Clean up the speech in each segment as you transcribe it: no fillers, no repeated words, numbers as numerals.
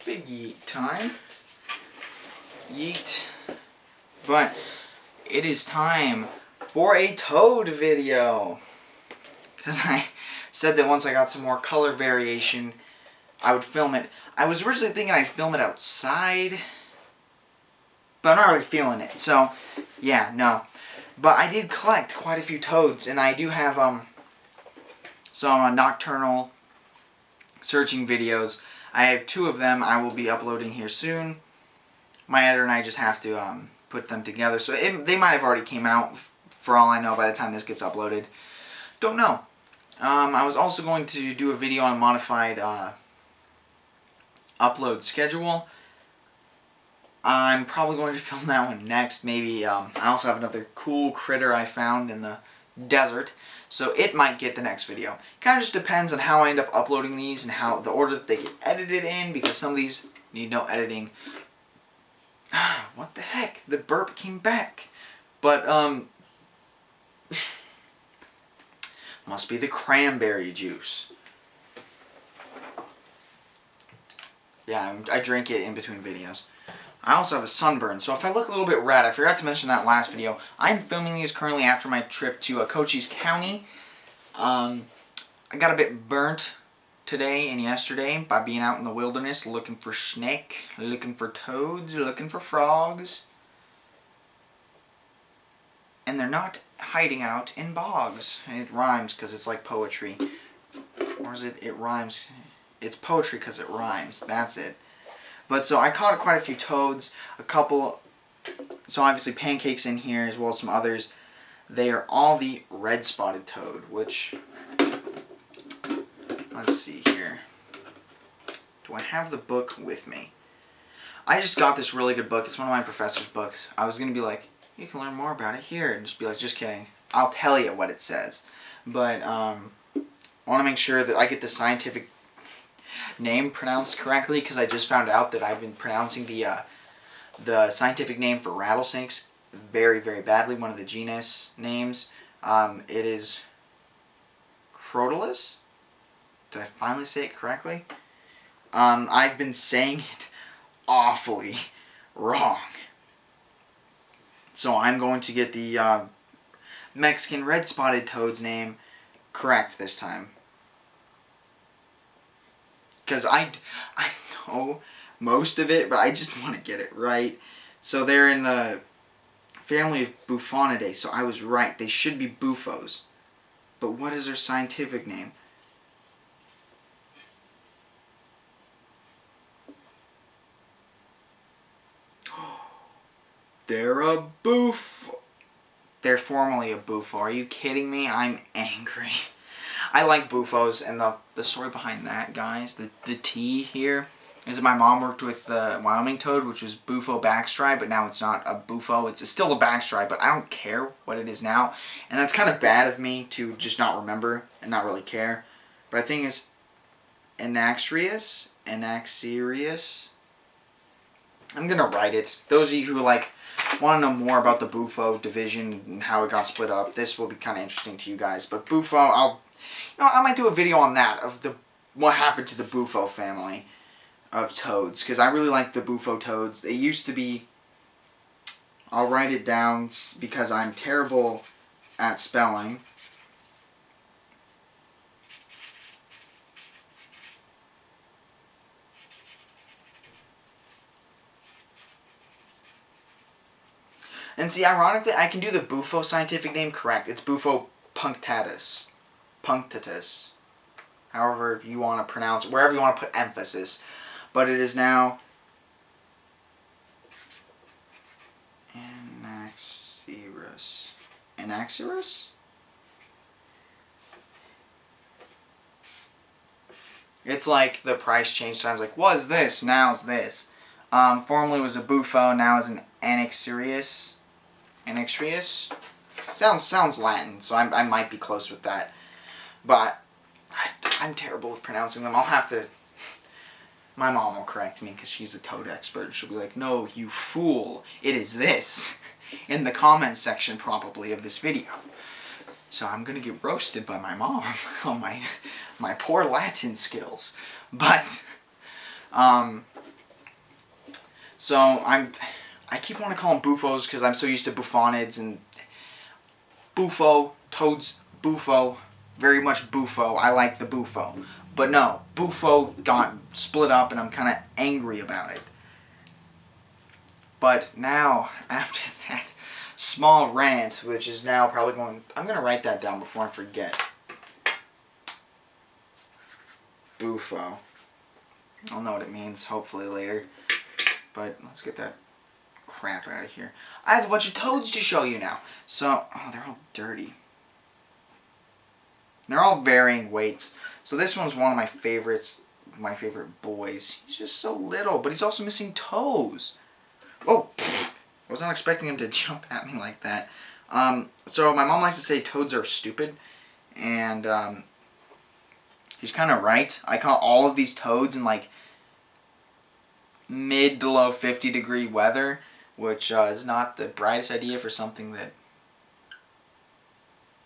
Big yeet time. Yeet. But it is time for a Toad video. Because I said that once I got some more color variation, I would film it. I was originally thinking I'd film it outside, but I'm not really feeling it. So, yeah, no. But I did collect quite a few Toads, and I do have some nocturnal searching videos. I have 2 of them I will be uploading here soon. My editor and I just have to put them together. So they might have already came out, for all I know, by the time this gets uploaded. Don't know. I was also going to do a video on a modified upload schedule. I'm probably going to film that one next. Maybe I also have another cool critter I found in the desert, so it might get the next video. Kind of just depends on how I end up uploading these and how the order that they get edited in, because some of these need no editing. What the heck? The burp came back. But must be the cranberry juice. Yeah, I drink it in between videos. I also have a sunburn, so if I look a little bit red, I forgot to mention that last video. I'm filming these currently after my trip to Cochise County. I got a bit burnt today and yesterday by being out in the wilderness looking for snake, looking for toads, looking for frogs. And they're not hiding out in bogs. It rhymes because it's like poetry. Or is it, it rhymes? It's poetry because it rhymes. That's it. But so I caught quite a few toads, a couple, so obviously pancakes in here as well as some others. They are all the red-spotted toad, which, let's see here. Do I have the book with me? I just got this really good book. It's one of my professor's books. I was going to be like, you can learn more about it here, and just be like, just kidding. I'll tell you what it says. But I want to make sure that I get the scientific name pronounced correctly, because I just found out that I've been pronouncing the scientific name for rattlesnakes very, very badly. One of the genus names. It is Crotalus. Did I finally say it correctly? I've been saying it awfully wrong. So I'm going to get the Mexican red-spotted toad's name correct this time. Because I know most of it, but I just want to get it right. So they're in the family of Bufonidae, so I was right. They should be bufos. But what is their scientific name? They're a bufo. They're formally a bufo. Are you kidding me? I'm angry. I like bufos, and the story behind that, guys, the T here, is that my mom worked with the Wyoming toad, which was bufo backstripe, but now it's not a bufo. It's still a backstripe, but I don't care what it is now. And that's kind of bad of me to just not remember and not really care. But I think it's Anaxarius. I'm going to write it. Those of you who want to know more about the bufo division and how it got split up, this will be kind of interesting to you guys. But bufo, I might do a video on that, of what happened to the bufo family of toads, because I really like the bufo toads. They used to be, I'll write it down because I'm terrible at spelling. And see, ironically, I can do the bufo scientific name correct. It's Bufo punctatus. Punctatus. However you want to pronounce it, wherever you want to put emphasis. But it is now Anaxarus. Anaxarus? It's like the price change signs, like, was this, now's this. Formerly was a bufo, now is an Anaxarius. Anaxarius? Sounds Latin, so I might be close with that. But I'm terrible with pronouncing them. I'll have to... My mom will correct me because she's a toad expert. She'll be like, no, you fool. It is this. In the comments section, probably, of this video. So I'm going to get roasted by my mom on my poor Latin skills. But, So I keep wanting to call them Bufos because I'm so used to Buffonids and Bufo, Toads, Bufo, very much Bufo. I like the Bufo. But no, Bufo got split up and I'm kind of angry about it. But now, after that small rant, which is now probably going... I'm going to write that down before I forget. Bufo. I'll know what it means, hopefully later. But let's get that crap out of here. I have a bunch of toads to show you now. So, oh, they're all dirty. They're all varying weights. So this one's one of my favorites, my favorite boys. He's just so little, but he's also missing toes. Oh, pfft. I was not expecting him to jump at me like that. So my mom likes to say toads are stupid, and she's kind of right. I caught all of these toads in like mid to low 50-degree weather, which is not the brightest idea for something that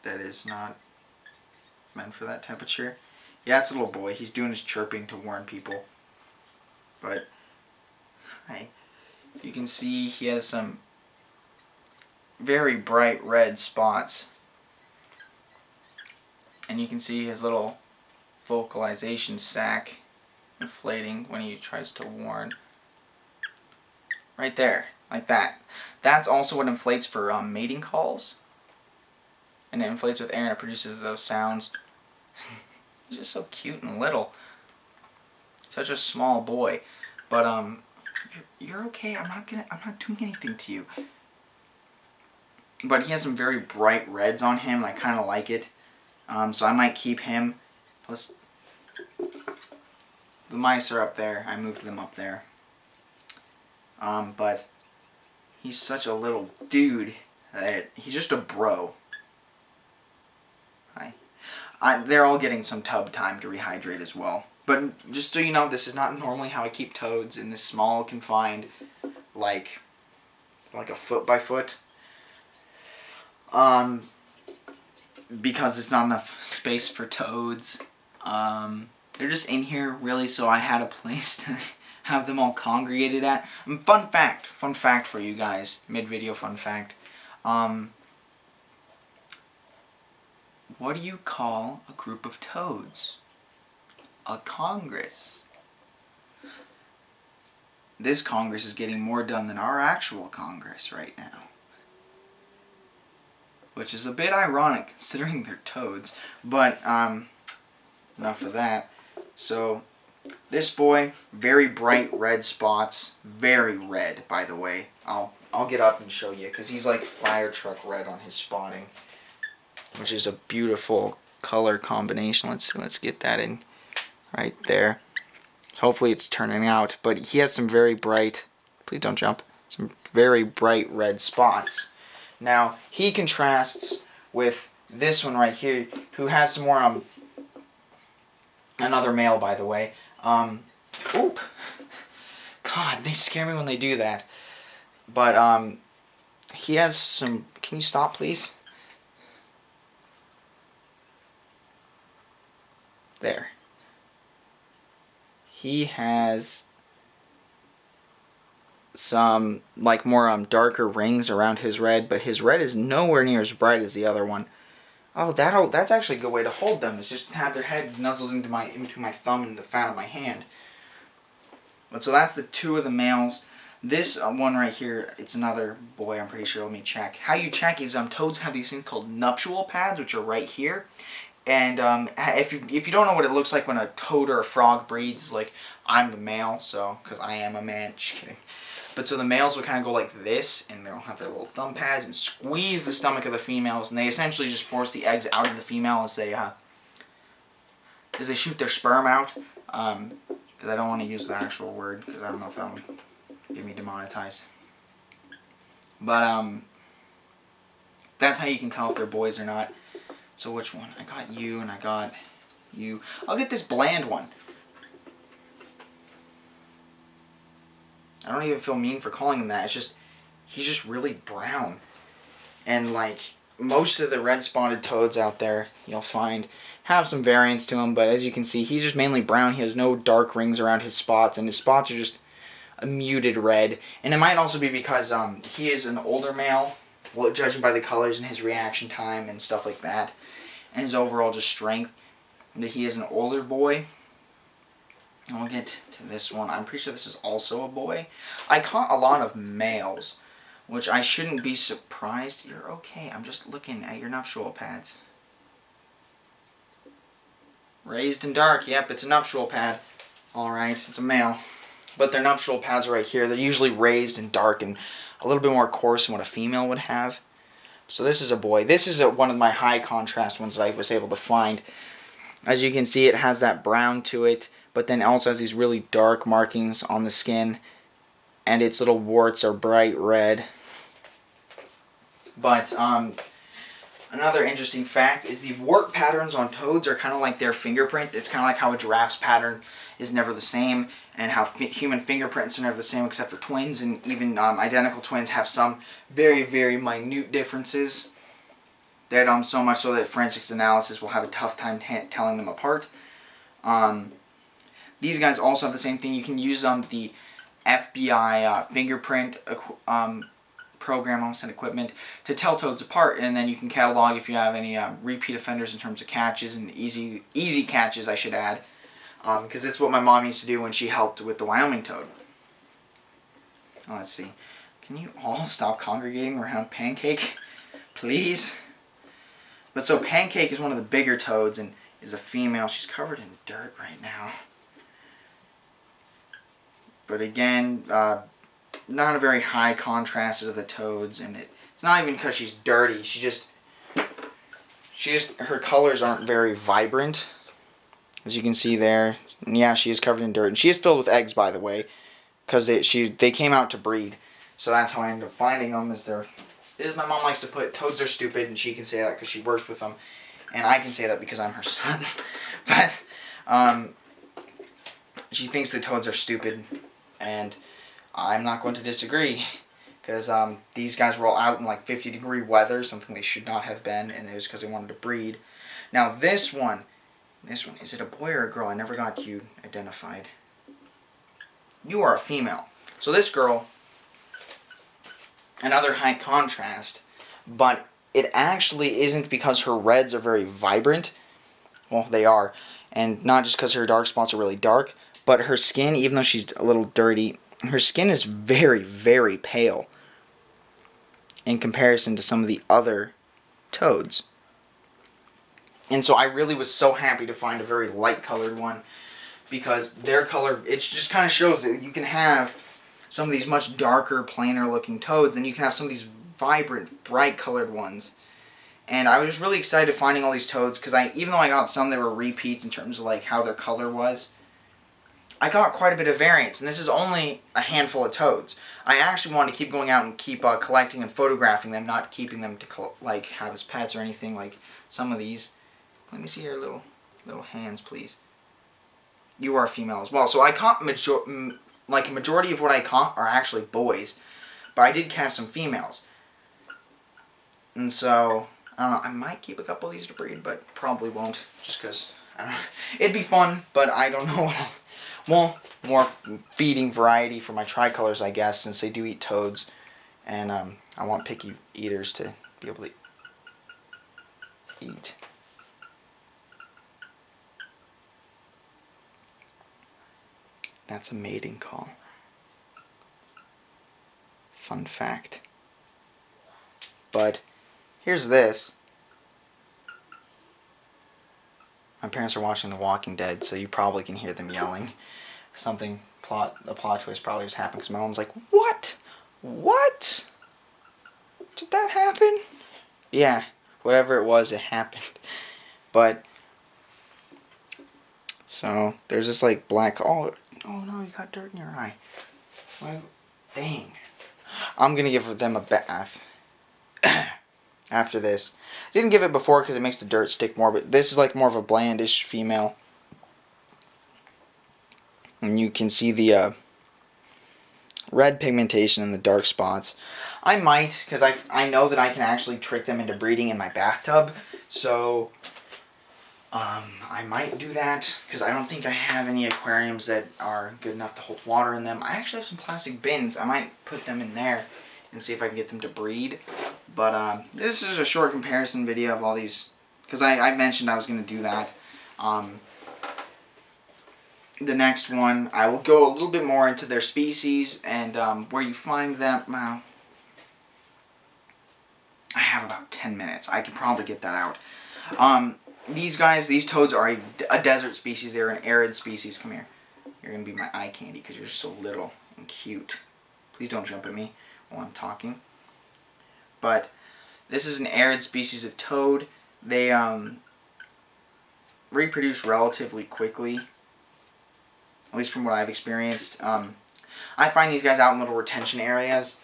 is not meant for that temperature. Yeah, it's a little boy. He's doing his chirping to warn people. But you can see he has some very bright red spots. And you can see his little vocalization sac inflating when he tries to warn. Right there, like that. That's also what inflates for mating calls. And it inflates with air and it produces those sounds. He's just so cute and little. Such a small boy. But you're okay. I'm not doing anything to you. But he has some very bright reds on him and I kinda like it. So I might keep him. Plus the mice are up there. I moved them up there. But he's such a little dude that he's just a bro. They're all getting some tub time to rehydrate as well. But just so you know, this is not normally how I keep toads in this small, confined, like a foot by foot. Because it's not enough space for toads. They're just in here, really, so I had a place to have them all congregated at. Fun fact for you guys, mid-video fun fact. What do you call a group of toads? A congress. This congress is getting more done than our actual congress right now. Which is a bit ironic considering they're toads. But, enough of that. So, this boy, very bright red spots. Very red, by the way. I'll get up and show you, because he's like fire truck red on his spotting. Which is a beautiful color combination. Let's get that in right there. So hopefully it's turning out. But he has some very bright, please don't jump, some very bright red spots. Now, he contrasts with this one right here, who has some more, another male, by the way. Oop. God, they scare me when they do that. But, he has some, can you stop, please? There. He has some like more darker rings around his red, but his red is nowhere near as bright as the other one. Oh, that's actually a good way to hold them. Is just have their head nuzzled into my thumb and the fat of my hand. But so that's the two of the males. This one right here, it's another boy. I'm pretty sure. Let me check. How you check is toads have these things called nuptial pads, which are right here. And if you don't know what it looks like when a toad or a frog breeds, like I'm the male, so because I am a man, just kidding. But so the males will kind of go like this, and they'll have their little thumb pads and squeeze the stomach of the females, and they essentially just force the eggs out of the female as they shoot their sperm out. Because I don't want to use the actual word, because I don't know if that will get me demonetized. But that's how you can tell if they're boys or not. So which one? I got you and I got you. I'll get this bland one. I don't even feel mean for calling him that. It's just, he's just really brown. And like, most of the red spotted toads out there, you'll find, have some variance to him. But as you can see, he's just mainly brown. He has no dark rings around his spots. And his spots are just a muted red. And it might also be because he is an older male, well, judging by the colors and his reaction time and stuff like that, and his overall just strength, that he is an older boy. And we'll get to this one. I'm pretty sure this is also a boy. I caught a lot of males, which I shouldn't be surprised. You're okay. I'm just looking at your nuptial pads. Raised in dark. Yep, it's a nuptial pad. Alright, it's a male. But their nuptial pads are right here. They're usually raised in dark and a little bit more coarse than what a female would have. So this is a boy. This is one of my high contrast ones that I was able to find. As you can see, it has that brown to it, but then also has these really dark markings on the skin, and its little warts are bright red. But another interesting fact is the wart patterns on toads are kind of like their fingerprint. It's kind of like how a giraffe's pattern is never the same, and how human fingerprints are never the same except for twins, and even identical twins have some very, very minute differences that so much so that forensics analysis will have a tough time telling them apart. These guys also have the same thing. You can use the FBI fingerprint program, almost an equipment, to tell toads apart, and then you can catalog if you have any repeat offenders in terms of catches, and easy catches, I should add, because it's what my mom used to do when she helped with the Wyoming toad. Let's see. Can you all stop congregating around Pancake, please? But so Pancake is one of the bigger toads and is a female. She's covered in dirt right now. But again, not a very high contrast to the toads, and it's not even because she's dirty. She just her colors aren't very vibrant, as you can see there. And yeah, she is covered in dirt, and she is filled with eggs, by the way, because they came out to breed. So that's how I ended up finding them. My mom likes to put toads are stupid, and she can say that because she works with them, and I can say that because I'm her son. But she thinks that toads are stupid, and I'm not going to disagree, because these guys were all out in like 50-degree weather, something they should not have been, and it was because they wanted to breed. Now this one, is it a boy or a girl? I never got you identified. You are a female. So this girl, another high contrast, but it actually isn't because her reds are very vibrant. Well, they are, and not just because her dark spots are really dark, but her skin, even though she's a little dirty, her skin is very, very pale in comparison to some of the other toads. And so I really was so happy to find a very light colored one, because their color, it just kind of shows that you can have some of these much darker, plainer looking toads, and you can have some of these vibrant, bright colored ones. And I was just really excited finding all these toads, because even though I got some that were repeats in terms of like how their color was, I got quite a bit of variance, and this is only a handful of toads. I actually want to keep going out and keep collecting and photographing them, not keeping them to like have as pets or anything like some of these. Let me see your little hands, please. You are a female as well. So I caught like a majority of what I caught are actually boys, but I did catch some females. And so I don't know. I might keep a couple of these to breed, but probably won't, just because it'd be fun. But I don't know. Well, more feeding variety for my tricolors, I guess, since they do eat toads, and I want picky eaters to be able to eat. That's a mating call. Fun fact. But here's this. My parents are watching The Walking Dead, so you probably can hear them yelling. A plot twist probably just happened, because my mom's like, "What? What? Did that happen?" Yeah, whatever it was, it happened. But so there's this like black. Oh no, you got dirt in your eye. Why? Dang. I'm gonna give them a bath after this. Didn't give it before because it makes the dirt stick more, but this is like more of a blandish female. And you can see the red pigmentation in the dark spots. I might, because I know that I can actually trick them into breeding in my bathtub. So I might do that because I don't think I have any aquariums that are good enough to hold water in them. I actually have some plastic bins. I might put them in there and see if I can get them to breed. But this is a short comparison video of all these, because I mentioned I was going to do that. The next one, I will go a little bit more into their species and where you find them. Well, I have about 10 minutes. I could probably get that out. These guys, these toads are a desert species. They're an arid species. Come here. You're going to be my eye candy because you're just so little and cute. Please don't jump at me while I'm talking. But this is an arid species of toad. They reproduce relatively quickly, at least from what I've experienced. I find these guys out in little retention areas,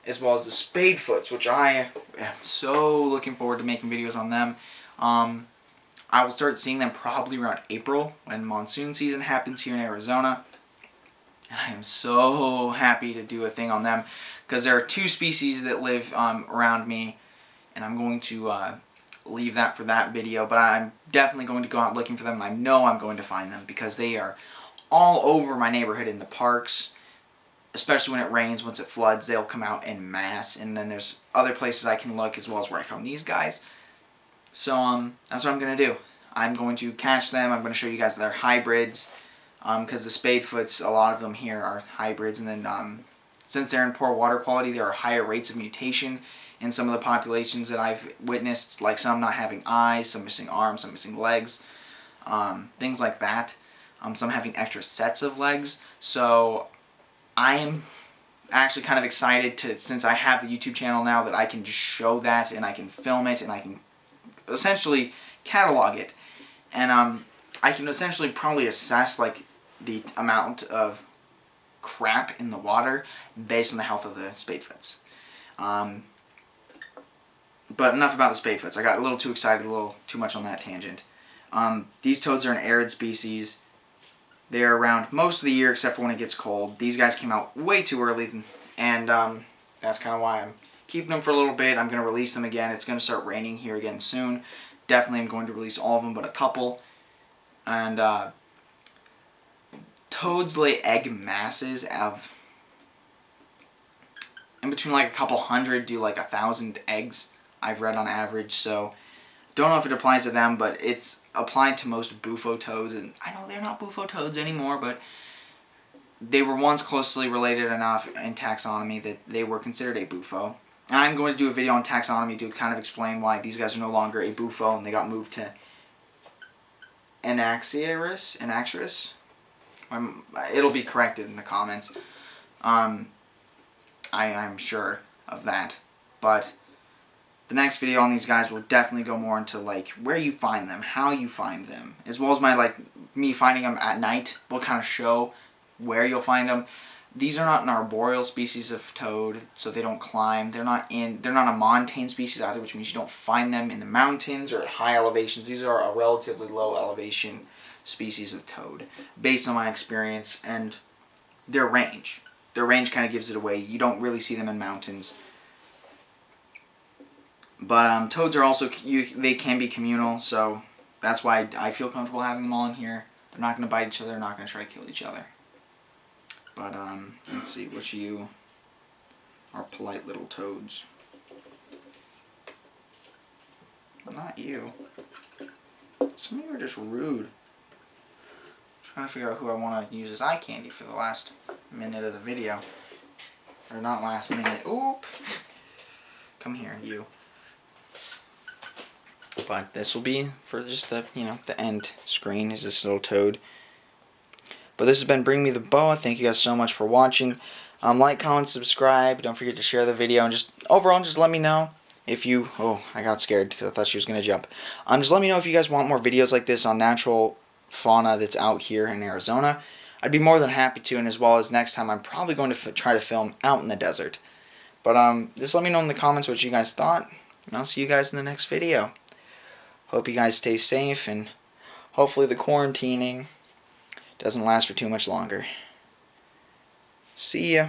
as well as the spadefoots, which I am so looking forward to making videos on them. I will start seeing them probably around April when monsoon season happens here in Arizona. And I am so happy to do a thing on them because there are two species that live around me, and I'm going to leave that for that video. But I'm definitely going to go out looking for them, and I know I'm going to find them because they are all over my neighborhood in the parks. Especially when it rains, once it floods, they'll come out en masse. And then there's other places I can look as well as where I found these guys. So that's what I'm going to do. I'm going to catch them. I'm going to show you guys their hybrids. Because the spadefoots, a lot of them here are hybrids. And then since they're in poor water quality, there are higher rates of mutation in some of the populations that I've witnessed. Like some not having eyes, some missing arms, some missing legs. Things like that. Some having extra sets of legs. So I am actually kind of excited to, since I have the YouTube channel now, that I can just show that and I can film it and I can essentially catalog it. And I can essentially probably assess like the amount of crap in the water based on the health of the spadefoots. But enough about the spadefoots. I got a little too excited, a little too much on that tangent. These toads are an arid species. They're around most of the year except for when it gets cold. These guys came out way too early, and that's kind of why I'm keeping them for a little bit. I'm going to release them again. It's going to start raining here again soon. Definitely I'm going to release all of them but a couple. And toads lay egg masses of in between like a couple hundred to like 1,000 eggs, I've read on average. So don't know if it applies to them, but it's applied to most bufo toads, and I know they're not bufo toads anymore, but they were once closely related enough in taxonomy that they were considered a bufo. And I'm going to do a video on taxonomy to kind of explain why these guys are no longer a bufo and they got moved to Anaxagoras. It'll be corrected in the comments. I'm sure of that, but the next video on these guys will definitely go more into like where you find them, how you find them, as well as my me finding them at night will kind of show where you'll find them. These are not an arboreal species of toad, so they don't climb. They're not a montane species either, which means you don't find them in the mountains or at high elevations. These are a relatively low elevation species of toad, based on my experience and their range. Their range kind of gives it away. You don't really see them in mountains. But toads are also, they can be communal, so that's why I feel comfortable having them all in here. They're not going to bite each other, they're not going to try to kill each other. But let's see, which of you are polite little toads? Not you. Some of you are just rude. I'm trying to figure out who I want to use as eye candy for the last minute of the video. Or not last minute. Oop! Come here, you. But this will be for just the, the end screen is this little toad. But this has been Bring Me the Boa. Thank you guys so much for watching. Like, comment, subscribe. Don't forget to share the video. And just overall, just let me know if you... Oh, I got scared because I thought she was going to jump. Just let me know if you guys want more videos like this on natural fauna that's out here in Arizona. I'd be more than happy to. And as well as next time, I'm probably going to try to film out in the desert. But just let me know in the comments what you guys thought. And I'll see you guys in the next video. Hope you guys stay safe, and hopefully the quarantining doesn't last for too much longer. See ya.